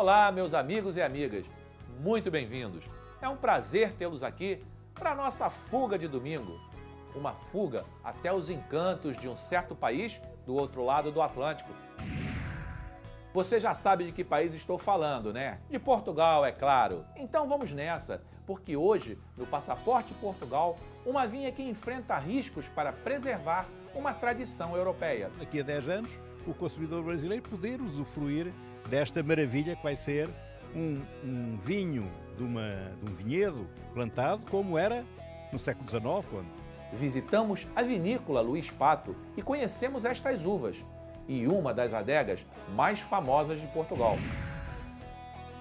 Olá, meus amigos e amigas, muito bem-vindos. É um prazer tê-los aqui para a nossa fuga de domingo. Uma fuga até os encantos de um certo país do outro lado do Atlântico. Você já sabe de que país estou falando, né? De Portugal, é claro. Então vamos nessa, porque hoje, no Passaporte Portugal, uma vinha que enfrenta riscos para preservar uma tradição europeia. Daqui a 10 anos, o consumidor brasileiro poder usufruir desta maravilha que vai ser um vinho de um vinhedo plantado como era no século XIX. Visitamos a vinícola Luís Pato e conhecemos estas uvas e uma das adegas mais famosas de Portugal.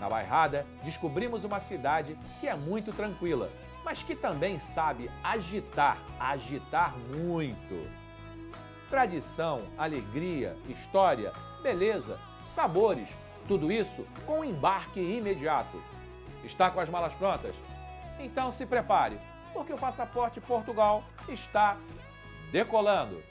Na Bairrada, descobrimos uma cidade que é muito tranquila, mas que também sabe agitar muito. Tradição, alegria, história, beleza, sabores, tudo isso com um embarque imediato. Está com as malas prontas? Então se prepare, porque o Passaporte Portugal está decolando.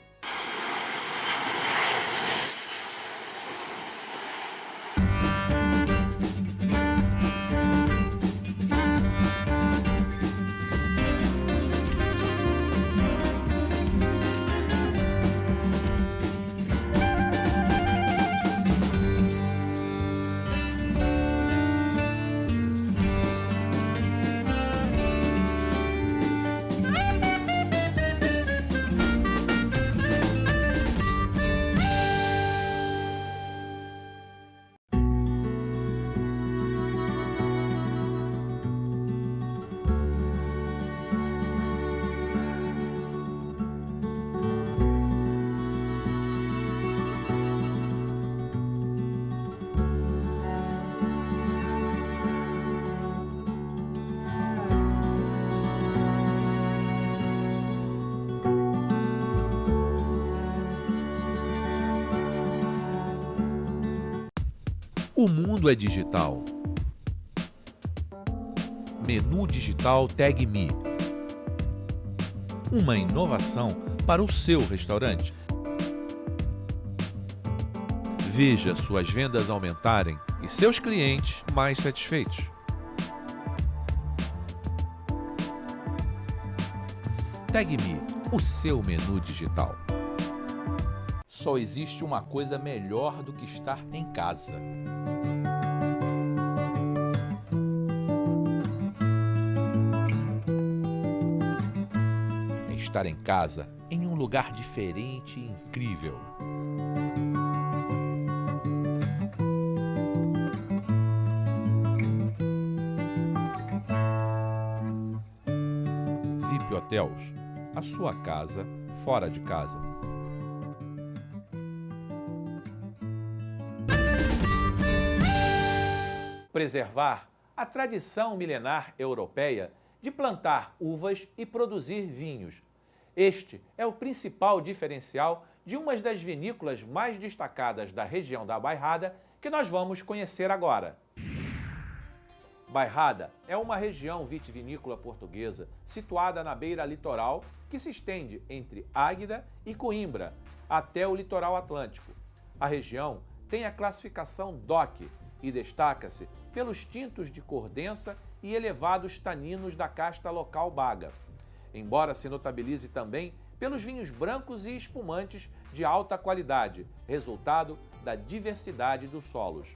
O mundo é digital. Menu digital TagMe. Uma inovação para o seu restaurante. Veja suas vendas aumentarem e seus clientes mais satisfeitos. TagMe, o seu menu digital. Só existe uma coisa melhor do que estar em casa. É estar em casa, em um lugar diferente e incrível. VIP Hotels, a sua casa fora de casa. Preservar a tradição milenar europeia de plantar uvas e produzir vinhos. Este é o principal diferencial de uma das vinícolas mais destacadas da região da Bairrada que nós vamos conhecer agora. Bairrada é uma região vitivinícola portuguesa situada na beira litoral que se estende entre Águeda e Coimbra até o litoral atlântico. A região tem a classificação DOC e destaca-se pelos tintos de cor densa e elevados taninos da casta local baga, embora se notabilize também pelos vinhos brancos e espumantes de alta qualidade, resultado da diversidade dos solos.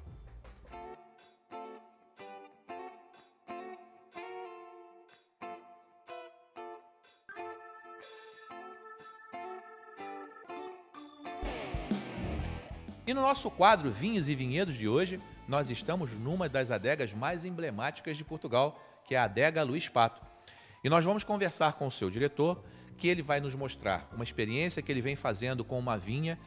E no nosso quadro Vinhos e Vinhedos de hoje, nós estamos numa das adegas mais emblemáticas de Portugal, que é a adega Luís Pato. E nós vamos conversar com o seu diretor, que ele vai nos mostrar uma experiência que ele vem fazendo com uma vinha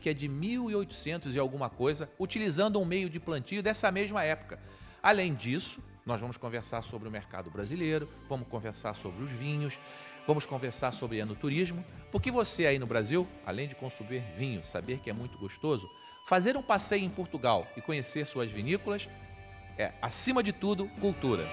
que é de 1800 e alguma coisa, utilizando um meio de plantio dessa mesma época. Além disso, nós vamos conversar sobre o mercado brasileiro, vamos conversar sobre os vinhos, vamos conversar sobre enoturismo, porque você aí no Brasil, além de consumir vinho, saber que é muito gostoso, fazer um passeio em Portugal e conhecer suas vinícolas é, acima de tudo, cultura.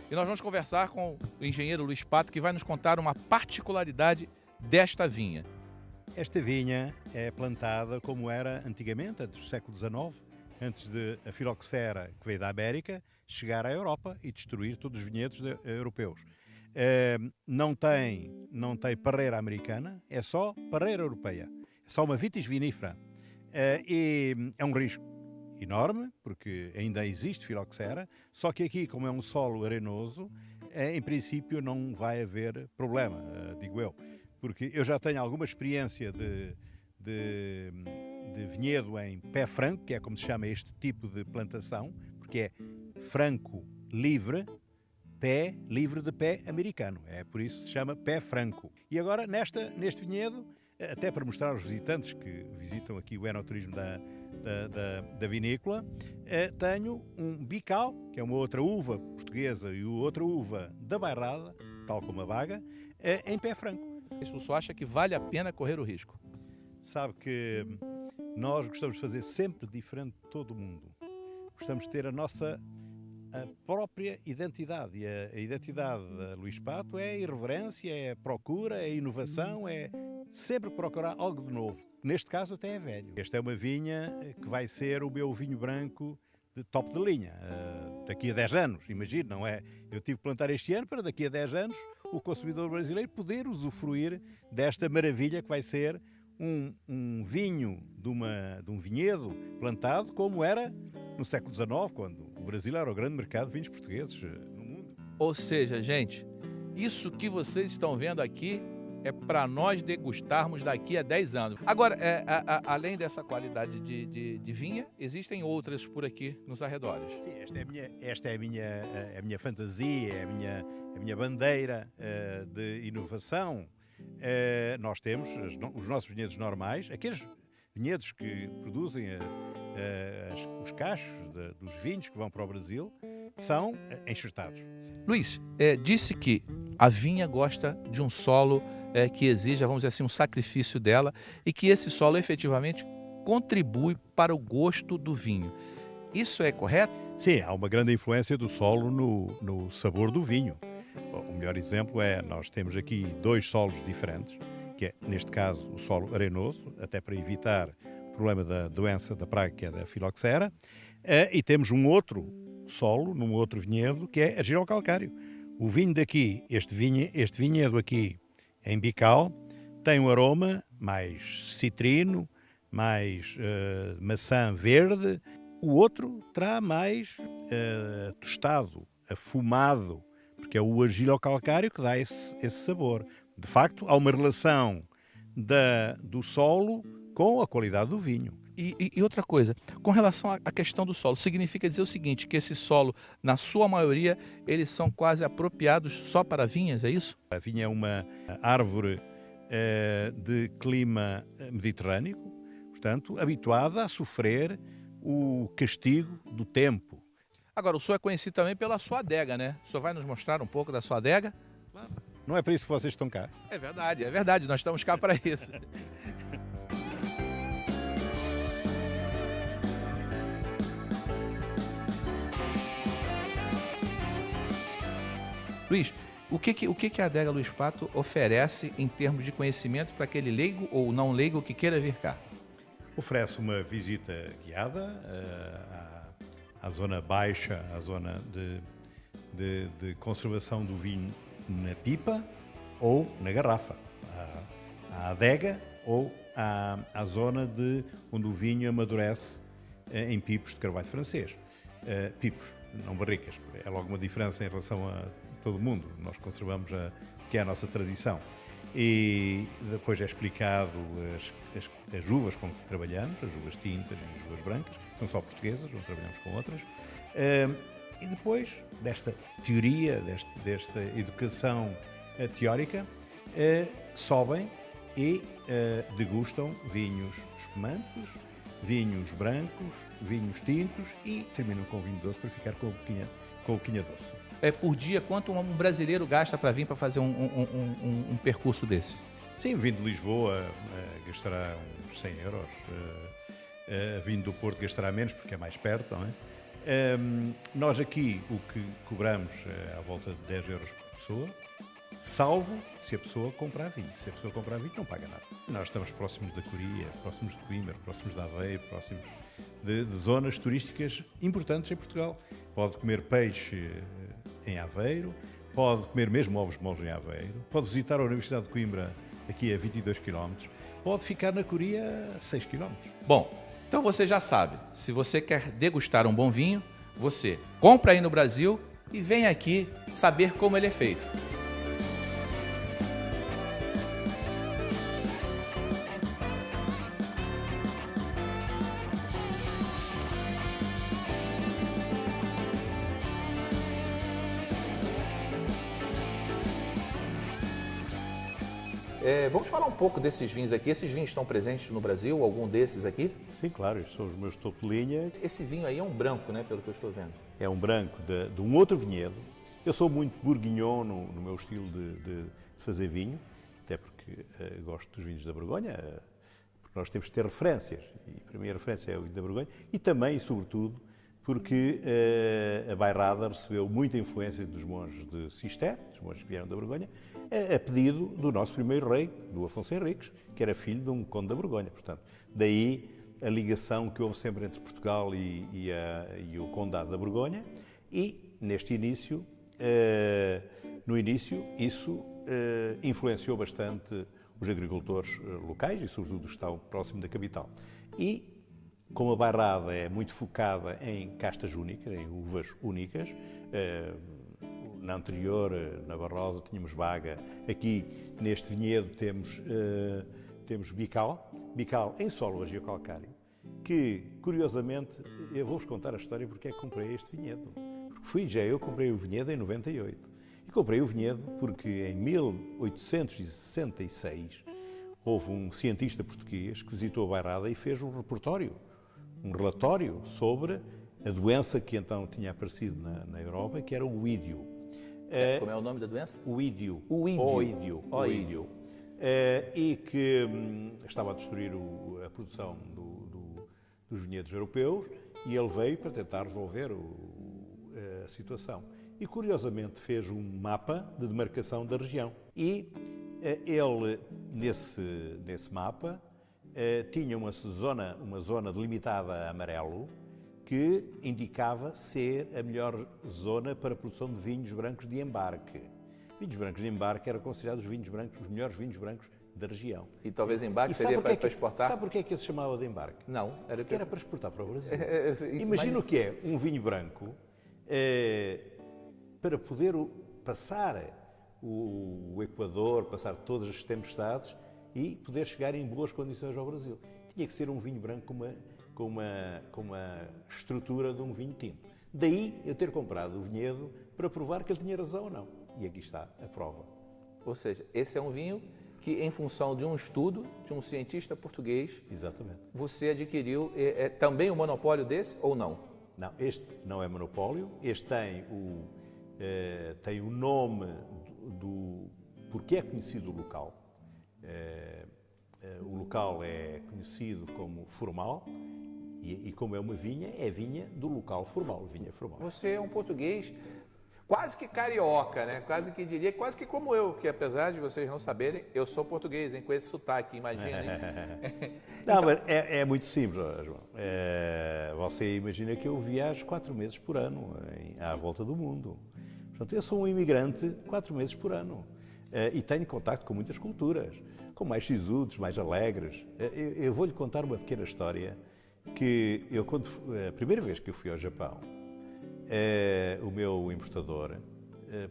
E nós vamos conversar com o engenheiro Luís Pato, que vai nos contar uma particularidade desta vinha? Esta vinha é plantada como era antigamente, antes do século XIX, antes de a filoxera, que veio da América, chegar à Europa e destruir todos os vinhedos europeus. Não tem parreira americana, é só parreira europeia. É só uma vitis vinífera. E é um risco enorme, porque ainda existe filoxera, só que aqui, como é um solo arenoso, em princípio não vai haver problema, digo eu. Porque eu já tenho alguma experiência de vinhedo em pé franco, que é como se chama este tipo de plantação, porque é franco livre, pé livre de pé americano. É por isso que se chama pé franco. E agora, neste vinhedo, até para mostrar aos visitantes que visitam aqui o enoturismo da vinícola, tenho um bical, que é uma outra uva portuguesa e outra uva da bairrada, tal como a baga, em pé franco. O senhor acha que vale a pena correr o risco? Sabe que nós gostamos de fazer sempre diferente de todo o mundo. Gostamos de ter a própria identidade. E a identidade da Luís Pato é a irreverência, é a procura, é a inovação, é sempre procurar algo de novo. Neste caso até é velho. Esta é uma vinha que vai ser o meu vinho branco de top de linha, daqui a 10 anos, imagino, não é? Eu tive que plantar este ano para daqui a 10 anos o consumidor brasileiro poder usufruir desta maravilha que vai ser um vinho de um vinhedo plantado como era no século XIX, quando o Brasil era o grande mercado de vinhos portugueses no mundo. Ou seja, gente, isso que vocês estão vendo aqui é para nós degustarmos daqui a 10 anos. Agora, além dessa qualidade de vinha, existem outras por aqui nos arredores. Sim, esta é a minha fantasia, é a minha bandeira de inovação. Nós temos os nossos vinhedos normais, aqueles vinhedos que produzem os cachos dos vinhos que vão para o Brasil, são enxertados. Luís, disse que a vinha gosta de um solo que exija, vamos dizer assim, um sacrifício dela e que esse solo efetivamente contribui para o gosto do vinho. Isso é correto? Sim, há uma grande influência do solo no sabor do vinho. O melhor exemplo é, nós temos aqui 2 solos diferentes, que é, neste caso, o solo arenoso, até para evitar o problema da doença da praga, que é da filoxera, e temos um outro solo, num outro vinhedo, que é argilocalcário. O vinho daqui, este vinhedo aqui em Bical, tem um aroma mais citrino, mais maçã verde. O outro terá mais tostado, afumado, porque é o argilocalcário que dá esse sabor. De facto, há uma relação do solo com a qualidade do vinho. E outra coisa, com relação à questão do solo, significa dizer o seguinte, que esse solo, na sua maioria, eles são quase apropriados só para vinhas, é isso? A vinha é uma árvore de clima mediterrâneo, portanto, habituada a sofrer o castigo do tempo. Agora, o senhor é conhecido também pela sua adega, né? O senhor vai nos mostrar um pouco da sua adega? Não é para isso que vocês estão cá? É verdade, nós estamos cá para isso. Luís, o que a adega Luís Pato oferece em termos de conhecimento para aquele leigo ou não leigo que queira vir cá? Oferece uma visita guiada à zona baixa, à zona de conservação do vinho na pipa ou na garrafa, à adega ou à zona onde o vinho amadurece em pipos de carvalho francês. Pipos, não barricas, é logo uma diferença em relação a todo mundo. Nós conservamos que é a nossa tradição. E depois é explicado as uvas com que trabalhamos, as uvas tintas e as uvas brancas, são só portuguesas, não trabalhamos com outras. E depois desta teoria, desta educação teórica, sobem e degustam vinhos espumantes, vinhos brancos, vinhos tintos e terminam com vinho doce para ficar com a boquinha doce. Por dia, quanto um brasileiro gasta para vir para fazer um percurso desse? Sim, vindo de Lisboa gastará uns 100 euros. Vindo do Porto gastará menos porque é mais perto, não é? Nós aqui o que cobramos é à volta de 10 euros por pessoa salvo se a pessoa comprar vinho. Se a pessoa comprar vinho, não paga nada. Nós estamos próximos da Coria, próximos de Coimbra, próximos de Aveiro, próximos de zonas turísticas importantes em Portugal. Pode comer peixe em Aveiro, pode comer mesmo ovos moles em Aveiro, pode visitar a Universidade de Coimbra aqui a 22 km, pode ficar na Coria a 6 km. Bom, então você já sabe, se você quer degustar um bom vinho, você compra aí no Brasil e vem aqui saber como ele é feito. Vamos falar um pouco desses vinhos aqui. Esses vinhos estão presentes no Brasil? Algum desses aqui? Sim, claro, estes são os meus topo de linha. Esse vinho aí é um branco, né? Pelo que eu estou vendo. É um branco de um outro vinhedo. Eu sou muito bourguignon no meu estilo de fazer vinho, até porque gosto dos vinhos da Borgonha, porque nós temos que ter referências. E para mim a referência é o vinho da Borgonha. E também, e sobretudo, porque a Bairrada recebeu muita influência dos monges de Cister, dos monges que vieram da Borgonha, a pedido do nosso primeiro rei, do Afonso Henriques, que era filho de um conde da Borgonha. Portanto, daí a ligação que houve sempre entre Portugal e o condado da Borgonha. E neste início, no início, isso influenciou bastante os agricultores locais e sobretudo os que estavam próximo da capital. E como a Bairrada é muito focada em castas únicas, em uvas únicas, na anterior, na Barrosa, tínhamos Baga. Aqui, neste vinhedo, temos Bical em solo geocalcário, que, curiosamente, eu vou-vos contar a história porque é que comprei este vinhedo. Porque eu comprei o vinhedo em 98. E comprei o vinhedo porque, em 1866, houve um cientista português que visitou a Bairrada e fez um relatório sobre a doença que então tinha aparecido na Europa, que era o ídio. Como é o nome da doença? O ídio. Oídio. E que estava a destruir a produção dos vinhedos europeus, e ele veio para tentar resolver a situação. E, curiosamente, fez um mapa de demarcação da região. E ele, nesse mapa, tinha uma zona delimitada a amarelo, que indicava ser a melhor zona para a produção de vinhos brancos de embarque. Vinhos brancos de embarque eram considerados os melhores vinhos brancos da região. E talvez embarque seria para exportar? Sabe porquê é que se chamava de embarque? Não. Era para exportar para o Brasil. Imagina o que é um vinho branco para poder passar o Equador, passar todas as tempestades e poder chegar em boas condições ao Brasil. Tinha que ser um vinho branco com uma estrutura de um vinho tinto. Daí eu ter comprado o vinhedo para provar que ele tinha razão ou não. E aqui está a prova. Ou seja, esse é um vinho que, em função de um estudo de um cientista português, exatamente, você adquiriu. É também um monopólio desse ou não? Não, este não é monopólio. Este tem o nome porque é conhecido o local. O local é conhecido como Formal e como é uma vinha, é vinha do local formal, vinha formal. Você é um português quase que carioca, né? Quase que como eu, que apesar de vocês não saberem, eu sou português, hein? Com esse sotaque, imagina. Não, mas é muito simples, João. Você imagina que eu viajo 4 meses por ano à volta do mundo. Portanto, eu sou um imigrante 4 meses por ano e tenho contacto com muitas culturas, com mais sisudos, mais alegres. Eu vou-lhe contar uma pequena história que a primeira vez que eu fui ao Japão, o meu importador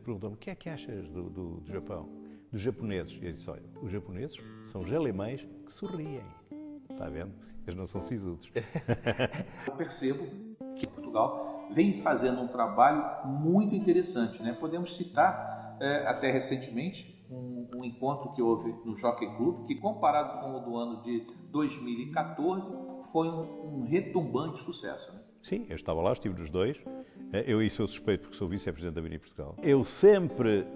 perguntou-me: o que é que achas do Japão, dos japoneses? E eu disse: olha, os japoneses são os alemães que sorriem. Está vendo? Eles não são sisudos. Eu percebo que Portugal vem fazendo um trabalho muito interessante, né? Podemos citar até recentemente um encontro que houve no Jockey Club, que comparado com o do ano de 2014 foi um retumbante sucesso, né? Sim, eu estava lá, estive nos dois. Eu sou suspeito porque sou vice-presidente da Avenida Portugal. Eu sempre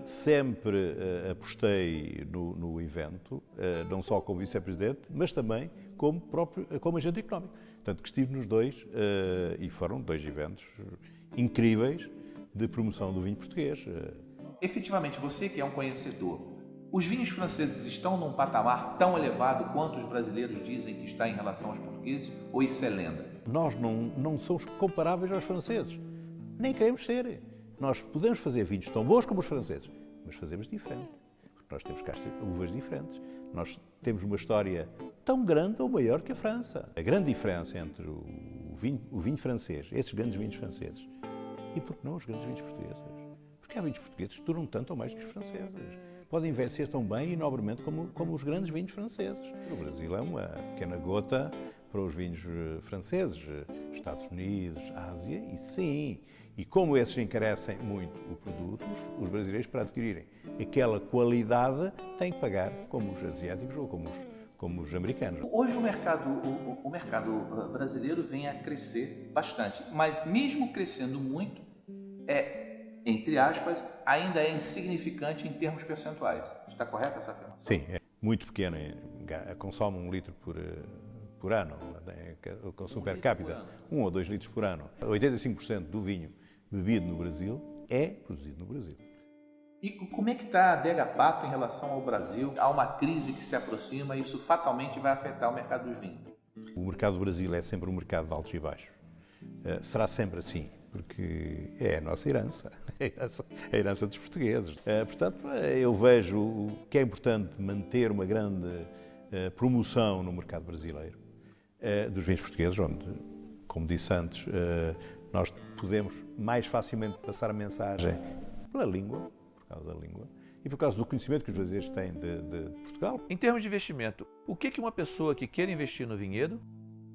apostei no evento, não só como vice-presidente, mas também como agente económico. Tanto que estive nos dois e foram 2 eventos incríveis de promoção do vinho português. efetivamente, você que é um conhecedor, os vinhos franceses estão num patamar tão elevado quanto os brasileiros dizem que está em relação aos portugueses, ou isso é lenda? Nós não somos comparáveis aos franceses, nem queremos ser. Nós podemos fazer vinhos tão bons como os franceses, mas fazemos diferente, porque nós temos uvas diferentes. Nós temos uma história tão grande ou maior que a França. A grande diferença entre o vinho francês, esses grandes vinhos franceses, e por que não os grandes vinhos portugueses? Porque há vinhos portugueses que duram tanto ou mais que os franceses. Podem envelhecer tão bem e nobremente como os grandes vinhos franceses. O Brasil é uma pequena gota para os vinhos franceses, Estados Unidos, Ásia, e sim. E como esses encarecem muito o produto, os brasileiros, para adquirirem aquela qualidade, têm que pagar como os asiáticos ou como os americanos. Hoje o mercado brasileiro vem a crescer bastante, mas mesmo crescendo muito, entre aspas, ainda é insignificante em termos percentuais. Está correta essa afirmação? Sim, é muito pequeno. Consome 1 litro por ano, o consumo per capita, 1 ou 2 litros por ano. 85% do vinho bebido no Brasil é produzido no Brasil. E como é que está a Adega Pato em relação ao Brasil? Há uma crise que se aproxima e isso fatalmente vai afetar o mercado dos vinhos. O mercado do Brasil é sempre um mercado de altos e baixos. Será sempre assim, porque é a nossa herança, a herança dos portugueses. Portanto, eu vejo que é importante manter uma grande promoção no mercado brasileiro dos vinhos portugueses, onde, como disse antes, nós podemos mais facilmente passar a mensagem pela língua, por causa da língua, e por causa do conhecimento que os brasileiros têm de Portugal. Em termos de investimento, o que uma pessoa que queira investir no vinhedo,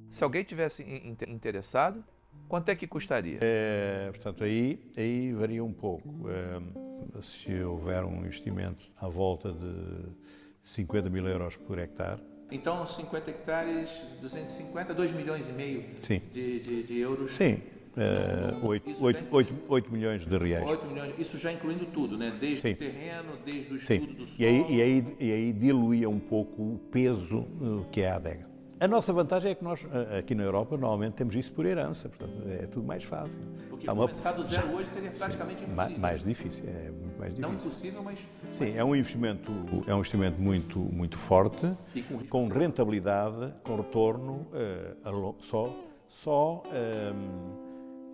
se alguém tivesse interessado, quanto é que custaria? Portanto, aí varia um pouco. Se houver um investimento à volta de 50 mil euros por hectare. Então, 50 hectares, 250, 2 milhões e meio de euros. Sim, 8 milhões de reais. 8 milhões, isso já incluindo tudo, né? Desde o terreno, desde o estudo do solo. E aí diluía um pouco o peso que é a adega. A nossa vantagem é que nós, aqui na Europa, normalmente temos isso por herança, portanto, é tudo mais fácil. Porque começar do zero hoje seria praticamente impossível. Mais difícil, é muito mais difícil. Não impossível, mas... Sim, é um investimento muito forte, com rentabilidade, com retorno,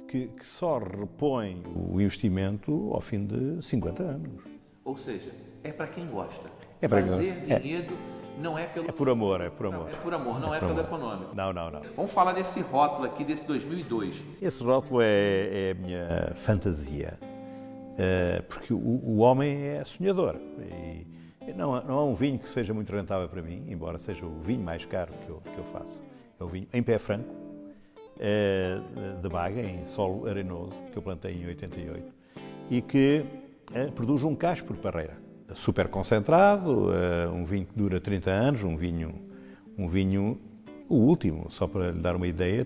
que só repõe o investimento ao fim de 50 anos. Ou seja, é para quem gosta. É para fazer vinhedo não é pelo... É por amor, Não, é por amor, não é pelo econômico. Não. Vamos falar desse rótulo aqui, desse 2002. Esse rótulo é a minha fantasia, porque o homem é sonhador. E não há um vinho que seja muito rentável para mim, embora seja o vinho mais caro que eu faço. É o vinho em pé franco, de Baga, em solo arenoso, que eu plantei em 88, e que produz um cacho por parreira. Super concentrado, um vinho que dura 30 anos, um vinho, o último, só para lhe dar uma ideia,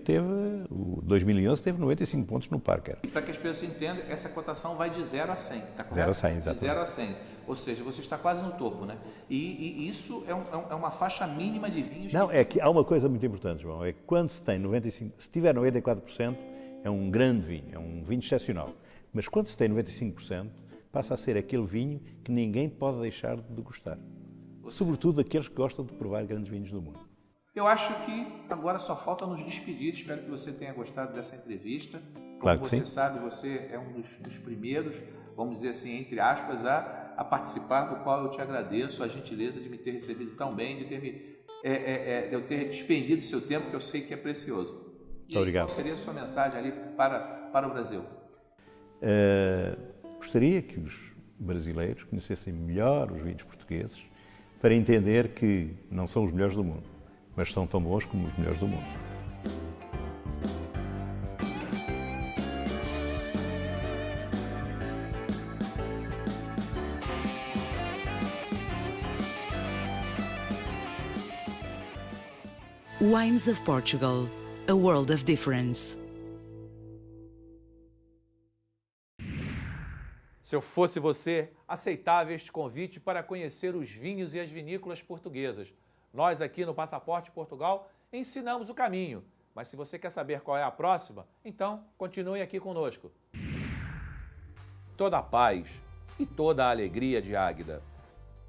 o 2011 teve 95 pontos no Parker. E para que as pessoas entendam, essa cotação vai de 0 a 100, está correto? 0 a 100, exatamente. De 0 a 100, ou seja, você está quase no topo, né? E isso é uma faixa mínima de vinhos. Não, é que há uma coisa muito importante, João, é que quando se tiver 94%, é um grande vinho, é um vinho excepcional. Mas quando se tem 95%, passa a ser aquele vinho que ninguém pode deixar de gostar. Sobretudo aqueles que gostam de provar grandes vinhos do mundo. Eu acho que agora só falta nos despedir. Espero que você tenha gostado dessa entrevista. Como claro que você sim. sabe, você é um dos primeiros, vamos dizer assim, entre aspas, a participar, do qual eu te agradeço a gentileza de me ter recebido tão bem, de eu ter despendido seu tempo, que eu sei que é precioso. Muito obrigado. Qual seria a sua mensagem ali para o Brasil? Gostaria que os brasileiros conhecessem melhor os vinhos portugueses para entender que não são os melhores do mundo, mas são tão bons como os melhores do mundo. Wines of Portugal, a world of difference. Se eu fosse você, aceitava este convite para conhecer os vinhos e as vinícolas portuguesas. Nós aqui no Passaporte Portugal ensinamos o caminho, mas se você quer saber qual é a próxima, então continue aqui conosco. Toda a paz, e toda a alegria de Águida.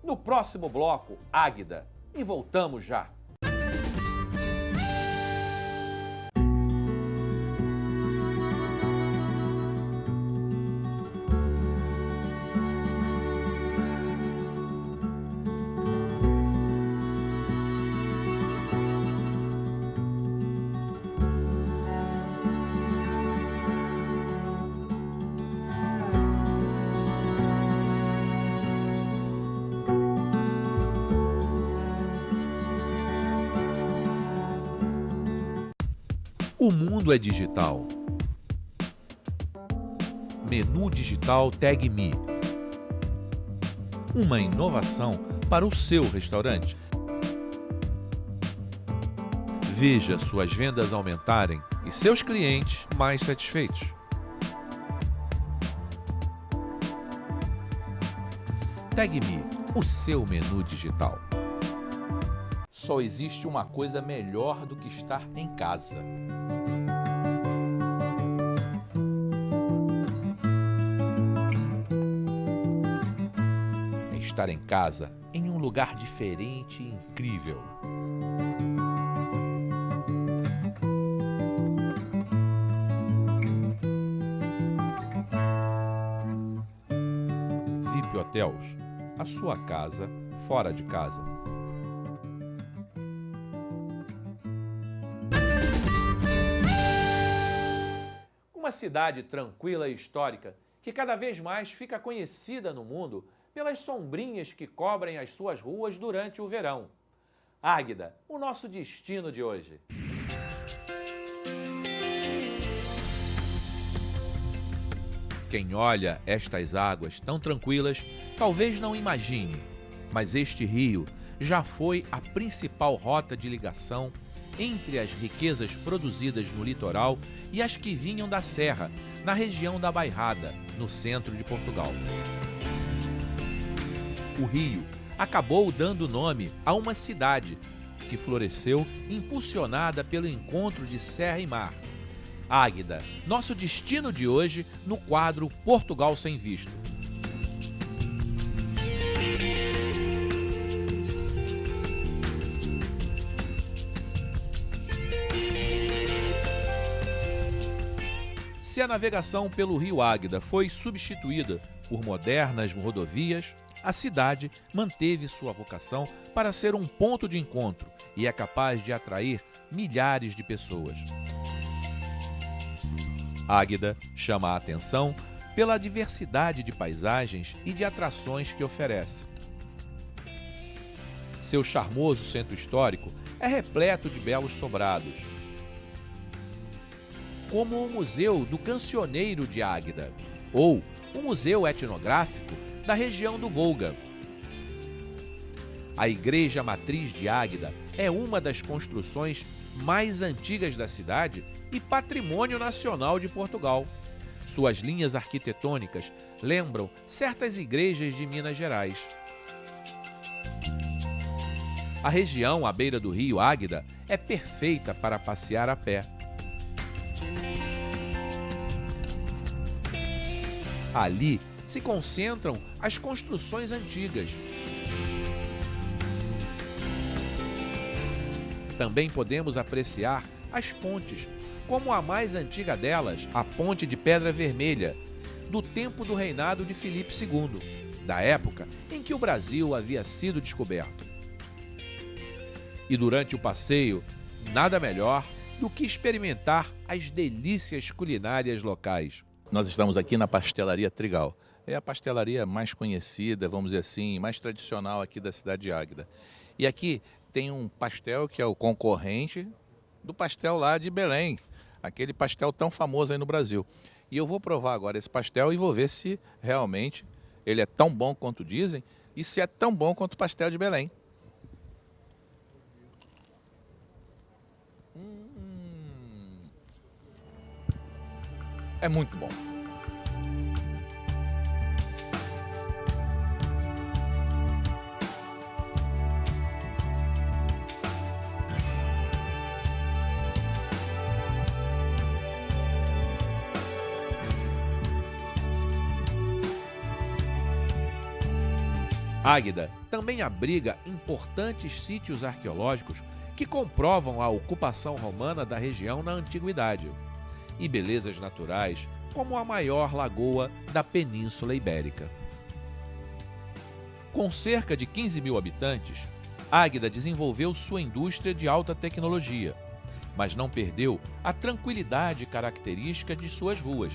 No próximo bloco, Águida. E voltamos já. O mundo é digital. Menu digital TagMe. Uma inovação para o seu restaurante. Veja suas vendas aumentarem e seus clientes mais satisfeitos. TagMe, o seu menu digital. Só existe uma coisa melhor do que estar em casa. É estar em casa, em um lugar diferente e incrível. VIP Hotels, a sua casa fora de casa. Uma cidade tranquila e histórica que cada vez mais fica conhecida no mundo pelas sombrinhas que cobrem as suas ruas durante o verão. Águida, o nosso destino de hoje. Quem olha estas águas tão tranquilas talvez não imagine, mas este rio já foi a principal rota de ligação entre as riquezas produzidas no litoral e as que vinham da serra, na região da Bairrada, no centro de Portugal. O rio acabou dando nome a uma cidade que floresceu impulsionada pelo encontro de serra e mar. Águida, nosso destino de hoje no quadro Portugal Sem Visto. Se a navegação pelo rio Águida foi substituída por modernas rodovias, a cidade manteve sua vocação para ser um ponto de encontro e é capaz de atrair milhares de pessoas. Águida chama a atenção pela diversidade de paisagens e de atrações que oferece. Seu charmoso centro histórico é repleto de belos sobrados, como o Museu do Cancioneiro de Águida, ou o Museu Etnográfico da região do Volga. A Igreja Matriz de Águida é uma das construções mais antigas da cidade e patrimônio nacional de Portugal. Suas linhas arquitetônicas lembram certas igrejas de Minas Gerais. A região à beira do rio Águida é perfeita para passear a pé. Ali se concentram as construções antigas. Também podemos apreciar as pontes, como a mais antiga delas, a Ponte de Pedra Vermelha, do tempo do reinado de Filipe II, da época em que o Brasil havia sido descoberto. E durante o passeio, nada melhor do que experimentar as delícias culinárias locais. Nós estamos aqui na Pastelaria Trigal. É a pastelaria mais conhecida, vamos dizer assim, mais tradicional aqui da cidade de Águida. E aqui tem um pastel que é o concorrente do pastel lá de Belém, aquele pastel tão famoso aí no Brasil. E eu vou provar agora esse pastel e vou ver se realmente ele é tão bom quanto dizem e se é tão bom quanto o pastel de Belém. É muito bom. Águeda também abriga importantes sítios arqueológicos que comprovam a ocupação romana da região na antiguidade, e belezas naturais como a maior lagoa da Península Ibérica. Com cerca de 15 mil habitantes, Águeda desenvolveu sua indústria de alta tecnologia, mas não perdeu a tranquilidade característica de suas ruas.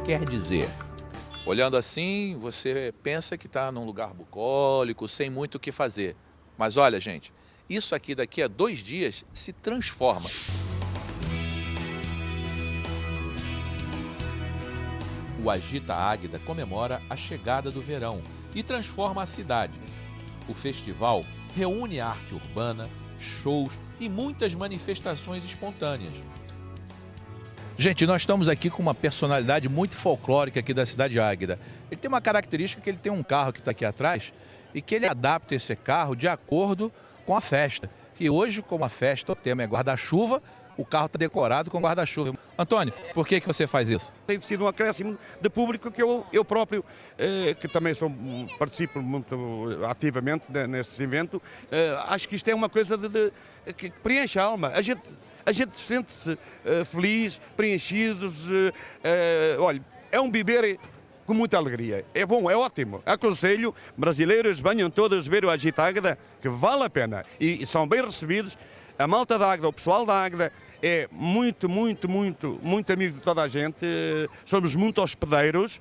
Quer dizer, olhando assim, você pensa que está num lugar bucólico, sem muito o que fazer. Mas olha, gente, isso aqui daqui a 2 dias se transforma. O Agita Águeda comemora a chegada do verão e transforma a cidade. O festival reúne arte urbana, shows e muitas manifestações espontâneas. Gente, nós estamos aqui com uma personalidade muito folclórica aqui da cidade de Águeda. Ele tem uma característica que ele tem um carro que está aqui atrás e que ele adapta esse carro de acordo com a festa. E hoje, como a festa, o tema é guarda-chuva, o carro está decorado com guarda-chuva. Antônio, por que você faz isso? Tem sido um acréscimo de público que eu próprio, que também participo muito ativamente nesse evento, acho que isto é uma coisa que preenche a alma. A gente sente-se feliz, preenchidos, olha, é um viver com muita alegria. É bom, é ótimo. Aconselho, brasileiros, venham todos ver o Agita Águeda, que vale a pena. E são bem recebidos. A malta da Águeda, o pessoal da Águeda, é muito amigo de toda a gente. Somos muito hospedeiros,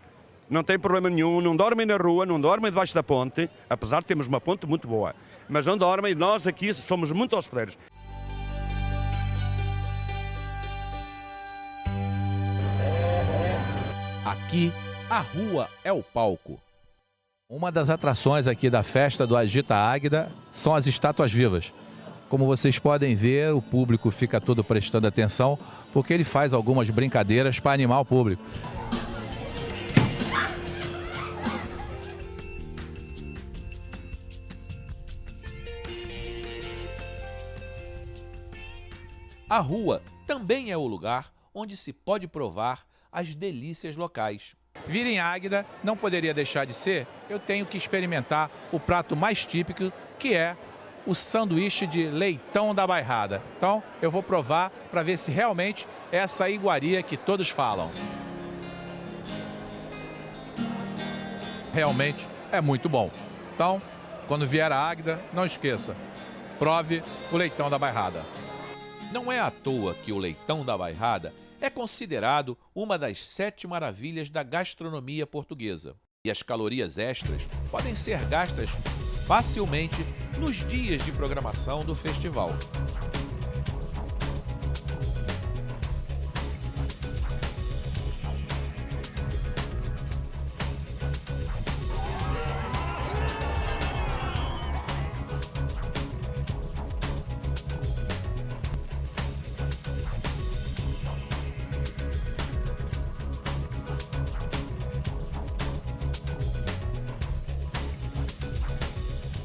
não tem problema nenhum, não dormem na rua, não dormem debaixo da ponte, apesar de termos uma ponte muito boa. Mas não dormem, nós aqui somos muito hospedeiros. Aqui, a rua é o palco. Uma das atrações aqui da festa do Agita Águeda são as estátuas vivas. Como vocês podem ver, o público fica todo prestando atenção, porque ele faz algumas brincadeiras para animar o público. A rua também é o lugar onde se pode provar as delícias locais. Vir em Águeda não poderia deixar de ser, eu tenho que experimentar o prato mais típico, que é o sanduíche de leitão da bairrada. Então eu vou provar para ver se realmente é essa iguaria que todos falam. Realmente é muito bom. Então, quando vier a Águeda, não esqueça, prove o leitão da bairrada. Não é à toa que o leitão da bairrada é considerado uma das 7 maravilhas da gastronomia portuguesa. E as calorias extras podem ser gastas facilmente nos dias de programação do festival.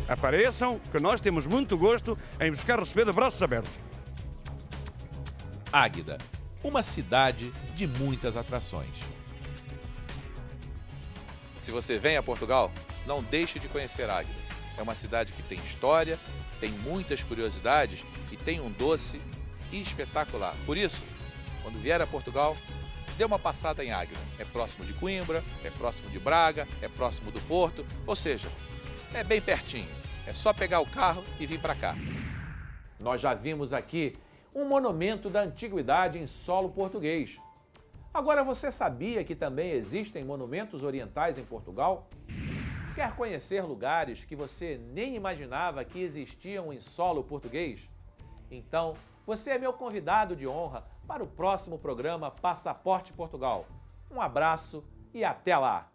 Apareçam, que nós temos muito gosto em buscar receber de braços abertos. Águeda, uma cidade de muitas atrações. Se você vem a Portugal, não deixe de conhecer Águeda. É uma cidade que tem história, tem muitas curiosidades e tem um doce espetacular. Por isso, quando vier a Portugal, dê uma passada em Águeda. É próximo de Coimbra, é próximo de Braga, é próximo do Porto, ou seja, é bem pertinho. É só pegar o carro e vir para cá. Nós já vimos aqui um monumento da antiguidade em solo português. Agora, você sabia que também existem monumentos orientais em Portugal? Quer conhecer lugares que você nem imaginava que existiam em solo português? Então, você é meu convidado de honra para o próximo programa Passaporte Portugal. Um abraço e até lá!